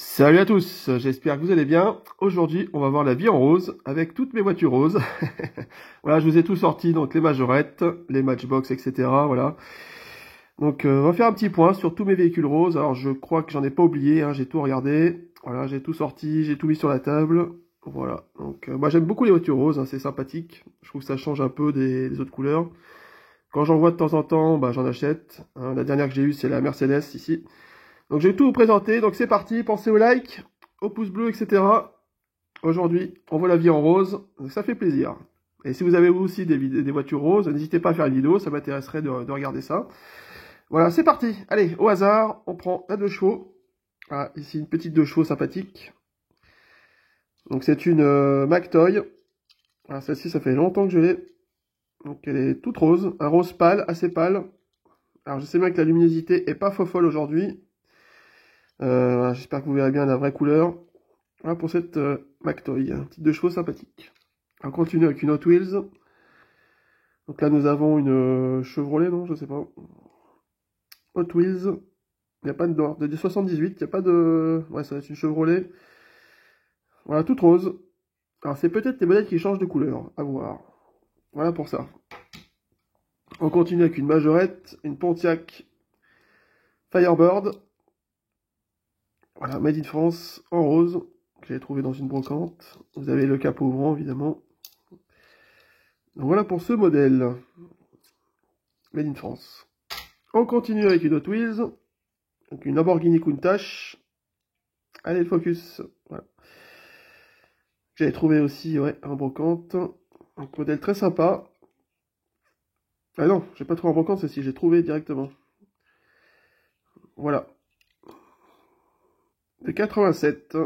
Salut à tous, j'espère que vous allez bien. Aujourd'hui, on va voir la vie en rose avec toutes mes voitures roses. Voilà, je vous ai tout sorti, donc les majorettes, les matchbox, etc. Voilà. Donc, on va faire un petit point sur tous mes véhicules roses. Alors, je crois que j'en ai pas oublié, hein, j'ai tout regardé. Voilà, j'ai tout sorti, j'ai tout mis sur la table. Voilà, donc moi j'aime beaucoup les voitures roses, hein, c'est sympathique. Je trouve que ça change un peu des autres couleurs. Quand j'en vois de temps en temps, bah, j'en achète. Hein, la dernière que j'ai eue, c'est la Mercedes ici. Donc je vais tout vous présenter, donc c'est parti, pensez au like, au pouce bleu, etc. Aujourd'hui, on voit la vie en rose, donc ça fait plaisir. Et si vous avez vous aussi des voitures roses, n'hésitez pas à faire une vidéo, ça m'intéresserait de regarder ça. Voilà, c'est parti. Allez, au hasard, on prend la 2 chevaux. Voilà, ici une petite 2 chevaux sympathique. Donc c'est une McToy. Voilà, celle-ci, ça fait longtemps que je l'ai. Donc elle est toute rose, un rose pâle, assez pâle. Alors je sais bien que la luminosité est pas folle aujourd'hui. Voilà, j'espère que vous verrez bien la vraie couleur. Voilà pour cette McToy, un petit 2 chevaux sympathique. On continue avec une Hot Wheels. Donc là nous avons une Chevrolet, non, je sais pas. Hot Wheels, il n'y a pas de 78, il n'y a pas de... Ouais, ça va être une Chevrolet. Voilà, toute rose. Alors c'est peut-être les modèles qui changent de couleur, à voir. Voilà pour ça. On continue avec une Majorette, une Pontiac Firebird. Voilà, Made in France, en rose, que j'ai trouvé dans une brocante. Vous avez le capot ouvrant, évidemment. Donc voilà pour ce modèle. Made in France. On continue avec une Hot Wheels. Donc une Lamborghini Countach. Allez, le focus. Voilà. J'avais trouvé aussi, ouais, en brocante. Un modèle très sympa. Ah non, j'ai pas trouvé en brocante, ceci, j'ai trouvé directement. Voilà. De 87.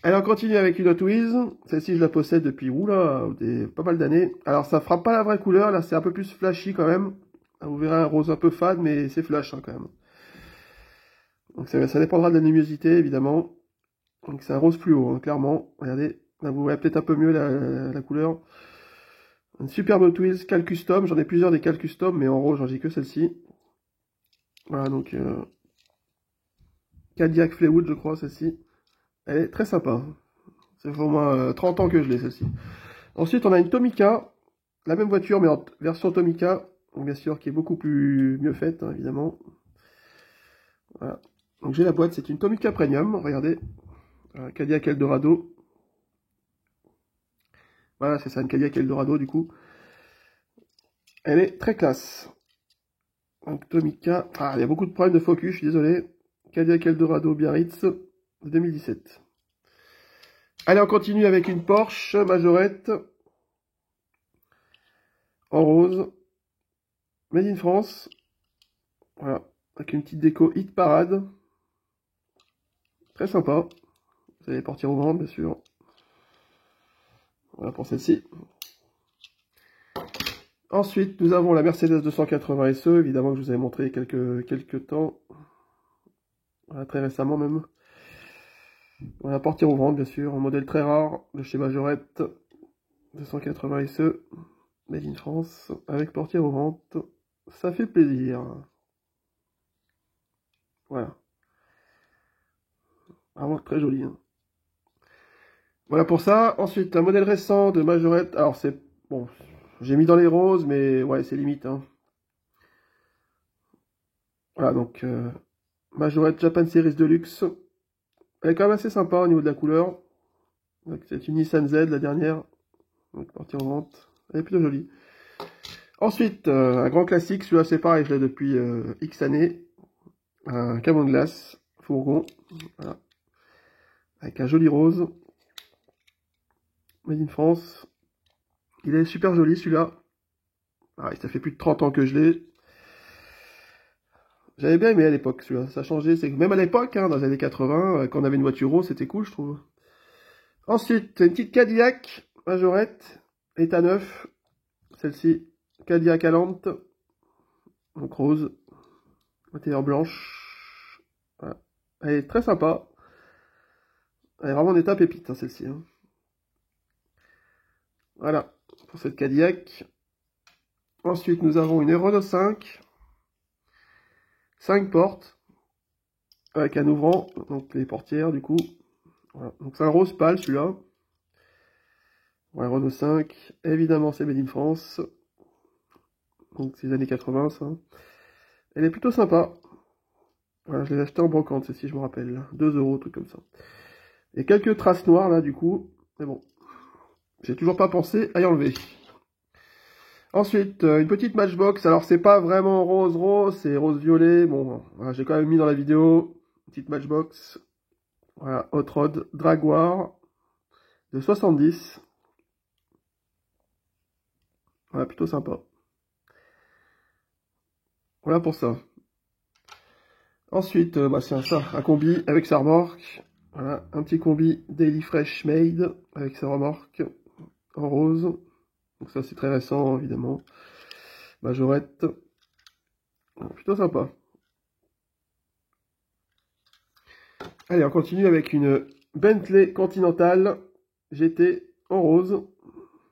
Allez, on continue avec une Hot Wheels. Celle-ci, je la possède depuis, oula, pas mal d'années. Alors, ça fera pas la vraie couleur, là, c'est un peu plus flashy quand même. Vous verrez un rose un peu fade, mais c'est flash, hein, quand même. Donc, ça dépendra de la luminosité, évidemment. Donc, c'est un rose fluo, hein, clairement. Regardez, là, vous voyez peut-être un peu mieux la couleur. Une superbe Hot Wheels Cal Custom. J'en ai plusieurs des Cal Custom, mais en rose, j'en ai que celle-ci. Voilà, donc, Cadillac Fleetwood, je crois, celle-ci. Elle est très sympa. Ça fait au moins 30 ans que je l'ai, celle-ci. Ensuite, on a une Tomica. La même voiture, mais en version Tomica. Donc, bien sûr, qui est beaucoup mieux faite, hein, évidemment. Voilà. Donc, j'ai la boîte. C'est une Tomica Premium. Regardez. Cadillac Eldorado. Voilà, c'est ça, une Cadillac Eldorado, du coup. Elle est très classe. Donc, Tomica. Ah, il y a beaucoup de problèmes de focus, je suis désolé. Cadillac Eldorado Biarritz, 2017. Allez, on continue avec une Porsche Majorette. En rose. Made in France. Voilà. Avec une petite déco Hit Parade. Très sympa. Vous allez partir au vent, bien sûr. Voilà pour celle-ci. Ensuite, nous avons la Mercedes 280 SE, évidemment que je vous avais montré quelques temps. Voilà, très récemment même. Voilà, portière ouvrante, bien sûr, un modèle très rare de chez Majorette. 280 SE, made in France, avec portière ouvrante. Ça fait plaisir. Voilà. Vraiment très joli. Hein. Voilà pour ça. Ensuite, un modèle récent de Majorette. Alors, c'est... Bon, j'ai mis dans les roses, mais ouais, c'est limite. Hein. Voilà, donc... Majorette Japan Series Deluxe. Elle est quand même assez sympa au niveau de la couleur. C'est une Nissan Z, la dernière. Donc, partie en vente. Elle est plutôt jolie. Ensuite, un grand classique. Celui-là, c'est pareil, je l'ai depuis X années. Un camion de glace, fourgon. Voilà. Avec un joli rose. Made in France. Il est super joli, celui-là. Ah, ça fait plus de 30 ans que je l'ai. J'avais bien aimé à l'époque, celui-là. Ça a changé. C'est que même à l'époque, hein, dans les années 80, quand on avait une voiture rose, c'était cool, je trouve. Ensuite, une petite Cadillac Majorette, état neuf. Celle-ci, Cadillac Allante, donc rose, intérieur blanche. Voilà. Elle est très sympa. Elle est vraiment en état pépite, hein, celle-ci. Hein. Voilà, pour cette Cadillac. Ensuite, nous avons une Renault 5. 5 portes. avec un ouvrant, donc les portières du coup. Voilà. Donc c'est un rose pâle celui-là. Ouais, Renault 5, évidemment c'est Made in France. Donc c'est les années 80 ça. Elle est plutôt sympa. Voilà, je l'ai acheté en brocante, celle-ci je me rappelle. 2 euros, truc comme ça. Et quelques traces noires là du coup. Mais bon, j'ai toujours pas pensé à y enlever. Ensuite, une petite Matchbox. Alors c'est pas vraiment rose rose, c'est rose violet. Bon, voilà, j'ai quand même mis dans la vidéo. Petite Matchbox. Voilà, Hot Rod Dragoire de 70. Voilà, plutôt sympa. Voilà pour ça. Ensuite, bah, c'est un combi avec sa remorque. Voilà, un petit combi Daily Fresh Made avec sa remorque en rose. Donc ça c'est très récent évidemment. Majorette. Voilà, plutôt sympa. Allez, on continue avec une Bentley Continental GT en rose.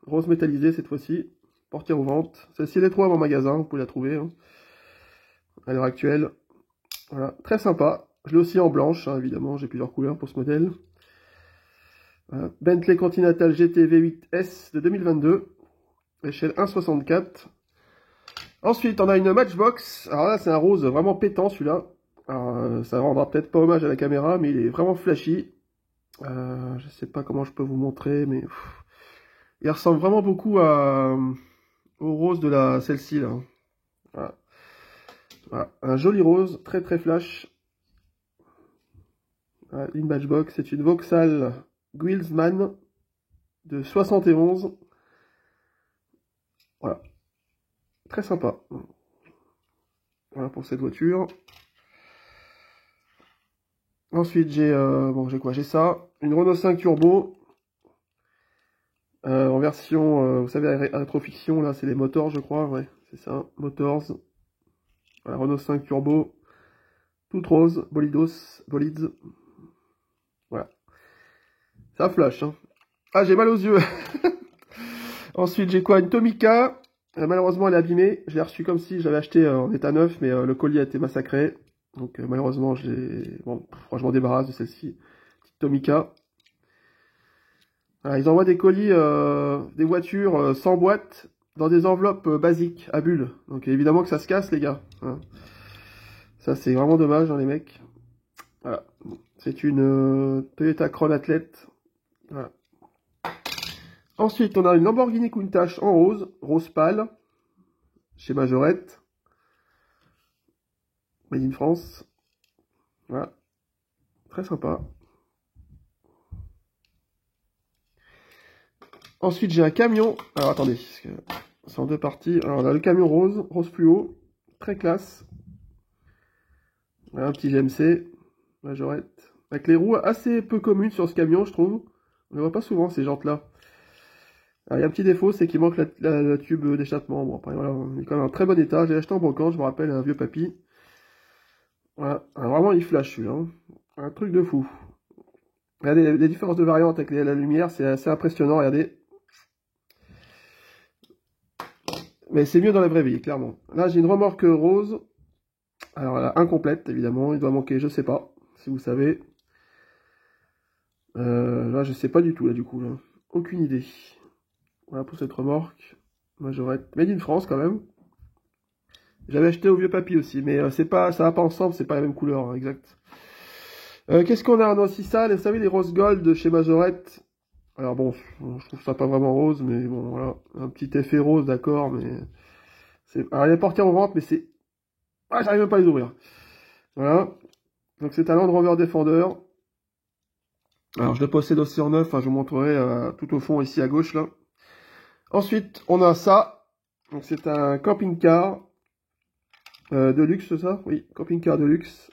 Rose métallisée cette fois-ci. Portière ouvrante. Celle-ci elle est trop à mon magasin, vous pouvez la trouver hein, à l'heure actuelle. Voilà, très sympa. Je l'ai aussi en blanche, hein, évidemment, j'ai plusieurs couleurs pour ce modèle. Voilà. Bentley Continental GT V8S de 2022, échelle 1,64. Ensuite, on a une Matchbox. Alors là, c'est un rose vraiment pétant, celui-là. Alors, ça rendra peut-être pas hommage à la caméra, mais il est vraiment flashy. Je sais pas comment je peux vous montrer, mais il ressemble vraiment beaucoup au rose de celle-ci, là. Voilà. Voilà. Un joli rose, très très flash. Une Matchbox, c'est une Vauxhall Guilsman de 71. Voilà. Très sympa. Voilà pour cette voiture. Ensuite, j'ai quoi? J'ai ça. Une Renault 5 Turbo. En version, vous savez, rétrofiction, là, c'est les Motors, je crois. Ouais, c'est ça. Motors. Voilà, Renault 5 Turbo. Toute rose. Bolids. Voilà. Ça flash, hein. Ah, j'ai mal aux yeux. Ensuite, j'ai quoi? Une Tomica. Malheureusement, elle est abîmée. Je l'ai reçue comme si j'avais acheté en état neuf, mais le colis a été massacré. Donc, malheureusement, bon, je m'en débarrasse de celle-ci. Petite Tomica. Voilà, ils envoient des colis, des voitures sans boîte, dans des enveloppes basiques, à bulles. Donc, évidemment que ça se casse, les gars. Hein. Ça, c'est vraiment dommage, hein, les mecs. Voilà. C'est une Toyota Crown Athlete. Voilà. Ensuite, on a une Lamborghini Countach en rose, rose pâle, chez Majorette, Made in France. Voilà, très sympa. Ensuite, j'ai un camion. Alors, attendez, c'est en deux parties. Alors, on a le camion rose, rose fluo, très classe. Voilà, un petit GMC, Majorette, avec les roues assez peu communes sur ce camion, je trouve. On ne voit pas souvent, ces jantes-là. Alors, il y a un petit défaut, c'est qu'il manque la tube d'échappement. Bon, après, voilà, il est quand même en très bon état. J'ai acheté en brocante, je me rappelle, un vieux papy. Voilà, alors, vraiment, il flash, celui-là. Hein. Un truc de fou. Regardez, les différences de variantes avec la lumière, c'est assez impressionnant, regardez. Mais c'est mieux dans la vraie vie, clairement. Là, j'ai une remorque rose. Alors, elle est incomplète, évidemment. Il doit manquer, je sais pas, si vous savez. Là, je sais pas du tout, là, du coup. Là. Aucune idée. Voilà pour cette remorque. Majorette. Made in France, quand même. J'avais acheté au vieux papy aussi, mais c'est pas, ça va pas ensemble, c'est pas la même couleur, hein, exact. Qu'est-ce qu'on a aussi ça? Vous savez, les rose gold de chez Majorette. Alors bon, je trouve ça pas vraiment rose, mais bon, voilà. Un petit effet rose, d'accord, mais... Alors, il est porté en vente, mais c'est... Ah, j'arrive même pas à les ouvrir. Voilà. Donc, c'est un Land Rover Defender. Alors, je le possède aussi en neuf. Hein, je vous montrerai tout au fond, ici, à gauche, là. Ensuite, on a ça. Donc, c'est un camping-car de luxe, c'est ça? Oui, camping-car de luxe.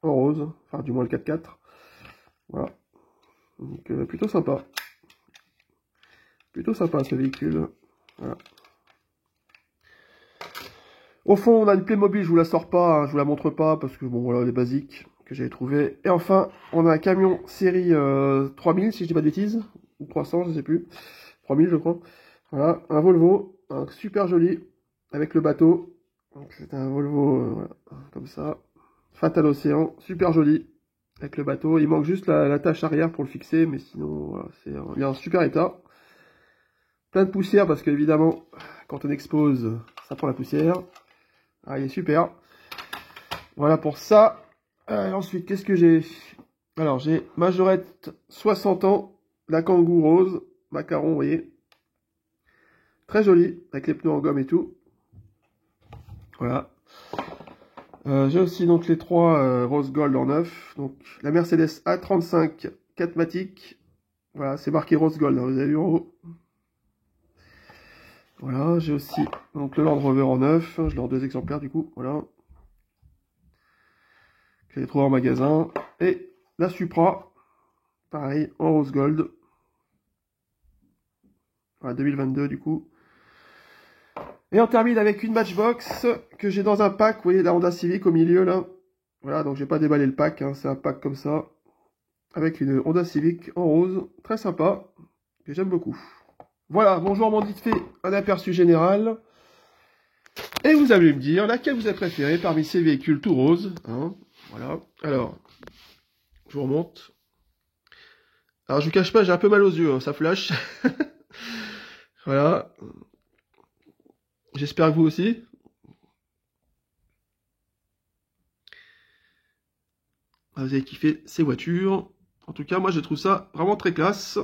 En rose. Enfin, du moins le 4x4. Voilà. Donc, plutôt sympa. Plutôt sympa, ce véhicule. Voilà. Au fond, on a une Playmobil, je vous la sors pas, hein, je vous la montre pas, parce que bon, voilà, les basiques que j'avais trouvé. Et enfin, on a un camion série 3000, si je dis pas de bêtises, ou 300, je sais plus. 3000, je crois. Voilà, un Volvo, un super joli, avec le bateau. Donc c'est un Volvo, voilà, comme ça. Fatal Océan, super joli. avec le bateau. Il manque juste la tâche arrière pour le fixer, mais sinon, voilà, il est en super état. Plein de poussière, parce qu'évidemment, quand on expose, ça prend la poussière. Ah, il est super. Voilà pour ça. Ensuite, qu'est-ce que j'ai? Alors, j'ai Majorette 60 ans, la Kangoo rose, macaron, vous voyez. Très joli, avec les pneus en gomme et tout. Voilà. J'ai aussi donc les trois rose gold en neuf. Donc la Mercedes A35 4matic. Voilà, c'est marqué rose gold, hein, vous avez vu en haut. Voilà, j'ai aussi donc le Land Rover en neuf. Je leur ai 2 exemplaires du coup. Voilà. Je les trouve en magasin. Et la Supra, pareil, en rose gold. Voilà, 2022 du coup. Et on termine avec une Matchbox que j'ai dans un pack. Vous voyez la Honda Civic au milieu là. Voilà, donc j'ai pas déballé le pack, hein, c'est un pack comme ça. Avec une Honda Civic en rose. Très sympa. Que j'aime beaucoup. Voilà, bonjour, mon vite fait un aperçu général. Et vous allez me dire laquelle vous avez préféré parmi ces véhicules tout roses. Hein, voilà. Alors, je vous remonte. Alors, je vous cache pas, j'ai un peu mal aux yeux, hein, ça flash. Voilà. J'espère que vous aussi. Vous avez kiffé ces voitures. En tout cas, moi, je trouve ça vraiment très classe.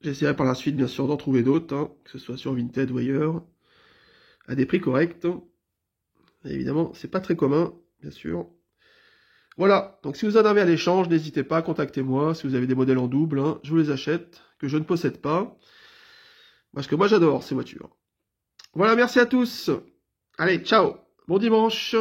J'essaierai par la suite, bien sûr, d'en trouver d'autres, hein, que ce soit sur Vinted ou ailleurs, à des prix corrects. Et évidemment, c'est pas très commun, bien sûr. Voilà, donc si vous en avez à l'échange, n'hésitez pas, contactez-moi. Si vous avez des modèles en double, hein, je vous les achète, que je ne possède pas. Parce que moi, j'adore ces voitures. Voilà, merci à tous. Allez, ciao. Bon dimanche.